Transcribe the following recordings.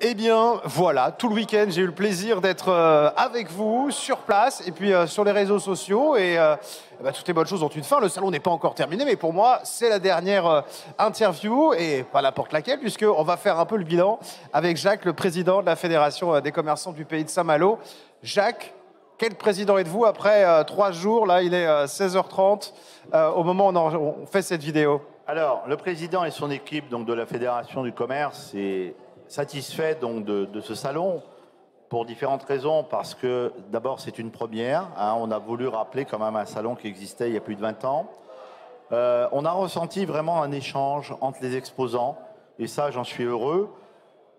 Eh bien, voilà, tout le week-end, j'ai eu le plaisir d'être avec vous, sur place, et puis sur les réseaux sociaux. Et toutes les bonnes choses ont une fin. Le salon n'est pas encore terminé, mais pour moi, c'est la dernière interview, et pas n'importe laquelle, puisqu'on va faire un peu le bilan avec Jacques, le président de la Fédération des commerçants du pays de Saint-Malo. Jacques, quel président êtes-vous après 3 jours? Là, il est 16h30, au moment où on fait cette vidéo. Alors, le président et son équipe donc, de la Fédération du commerce est satisfait donc, de ce salon pour différentes raisons. Parce que d'abord, c'est une première. On a voulu rappeler quand même un salon qui existait il y a plus de 20 ans. On a ressenti vraiment un échange entre les exposants. Et ça, j'en suis heureux.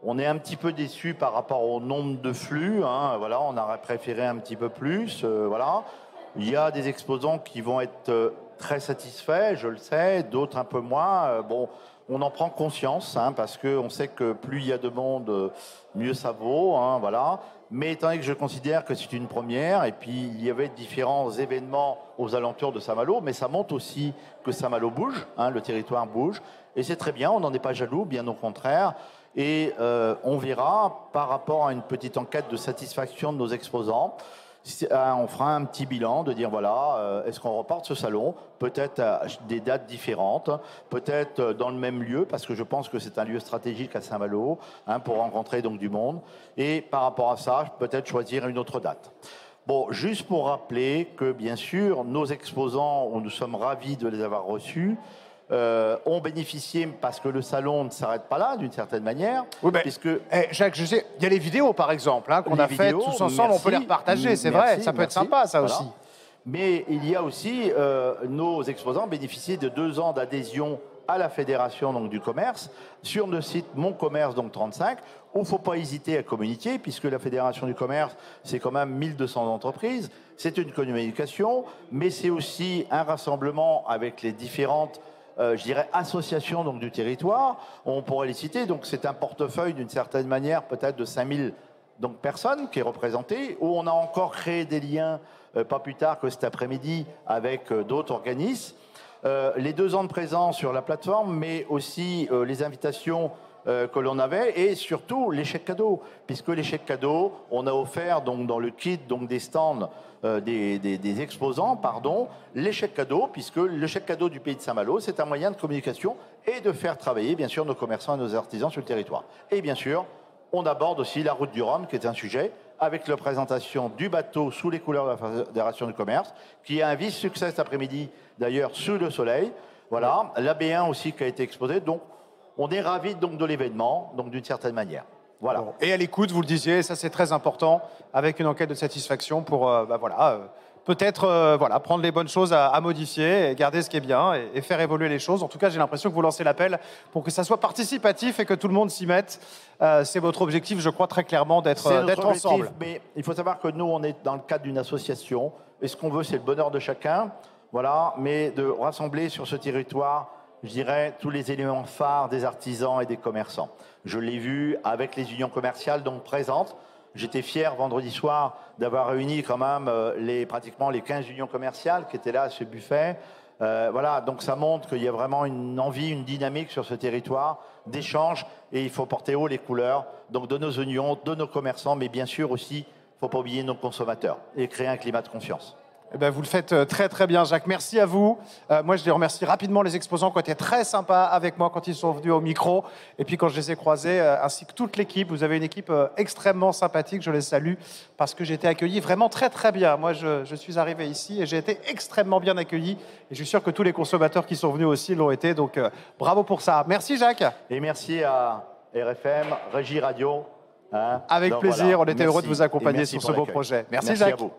On est un petit peu déçus par rapport au nombre de flux. Voilà, on aurait préféré un petit peu plus. Voilà. Il y a des exposants qui vont être très satisfaits, je le sais, d'autres un peu moins. Bon, on en prend conscience, parce qu'on sait que plus il y a de monde, mieux ça vaut. Voilà. Mais étant donné que je considère que c'est une première, et puis il y avait différents événements aux alentours de Saint-Malo, mais ça montre aussi que Saint-Malo bouge, le territoire bouge, et c'est très bien, on n'en est pas jaloux, bien au contraire. Et on verra, par rapport à une petite enquête de satisfaction de nos exposants, on fera un petit bilan de dire voilà, est-ce qu'on repart de ce salon, peut-être à des dates différentes, peut-être dans le même lieu, parce que je pense que c'est un lieu stratégique à Saint-Malo, pour rencontrer donc du monde, et par rapport à ça, peut-être choisir une autre date. Bon, juste pour rappeler que bien sûr, nos exposants, nous sommes ravis de les avoir reçus, ont bénéficié, parce que le salon ne s'arrête pas là, d'une certaine manière. Oui, puisque Jacques, je sais, il y a les vidéos, par exemple, qu'on a faites tous ensemble, merci, on peut les repartager, c'est vrai, ça peut être sympa, ça voilà. aussi. Mais il y a aussi, nos exposants bénéficient de 2 ans d'adhésion à la Fédération donc, du commerce, sur le site Mon Commerce donc 35, où il ne faut pas hésiter à communiquer, puisque la Fédération du commerce, c'est quand même 1200 entreprises, c'est une communication, mais c'est aussi un rassemblement avec les différentes je dirais, associations donc, du territoire. On pourrait les citer. Donc, c'est un portefeuille, d'une certaine manière, peut-être de 5000 donc, personnes qui est représenté, où on a encore créé des liens, pas plus tard que cet après-midi, avec d'autres organismes. Les 2 ans de présence sur la plateforme, mais aussi les invitations que l'on avait, et surtout les chèques cadeaux, puisque les chèques cadeaux, on a offert donc, dans le kit donc, des stands des exposants, les chèques cadeaux, puisque le chèque cadeau du pays de Saint-Malo, c'est un moyen de communication et de faire travailler, bien sûr, nos commerçants et nos artisans sur le territoire. Et bien sûr, on aborde aussi la route du Rhum, qui est un sujet, avec la présentation du bateau sous les couleurs de la Fédération du commerce, qui a un vice-succès cet après-midi, d'ailleurs, sous le soleil. Voilà, l'AB1 aussi qui a été exposé. Donc, on est ravis donc, de l'événement, donc d'une certaine manière. Voilà. Bon. Et à l'écoute, vous le disiez, ça c'est très important, avec une enquête de satisfaction pour peut-être prendre les bonnes choses à modifier, et garder ce qui est bien et faire évoluer les choses. En tout cas, j'ai l'impression que vous lancez l'appel pour que ça soit participatif et que tout le monde s'y mette. C'est votre objectif, je crois très clairement, d'être ensemble. Mais il faut savoir que nous, on est dans le cadre d'une association, et ce qu'on veut, c'est le bonheur de chacun, voilà, mais de rassembler sur ce territoire, je dirais, tous les éléments phares des artisans et des commerçants. Je l'ai vu avec les unions commerciales donc présentes. J'étais fier vendredi soir d'avoir réuni quand même pratiquement les 15 unions commerciales qui étaient là à ce buffet. Voilà, donc ça montre qu'il y a vraiment une envie, une dynamique sur ce territoire d'échange, et il faut porter haut les couleurs donc de nos unions, de nos commerçants, mais bien sûr aussi, il ne faut pas oublier nos consommateurs et créer un climat de confiance. Eh bien, vous le faites très très bien, Jacques. Merci à vous. Moi, je les remercie rapidement, les exposants qui ont été très sympas avec moi quand ils sont venus au micro. Et puis quand je les ai croisés, ainsi que toute l'équipe. Vous avez une équipe extrêmement sympathique, je les salue, parce que j'ai été accueilli vraiment très très bien. Moi, je suis arrivé ici et j'ai été extrêmement bien accueilli. Et je suis sûr que tous les consommateurs qui sont venus aussi l'ont été. Donc, bravo pour ça. Merci, Jacques. Et merci à RFM, Régie Radio. Avec plaisir, voilà. On était heureux de vous accompagner sur ce beau projet. Merci, Merci Jacques. À vous.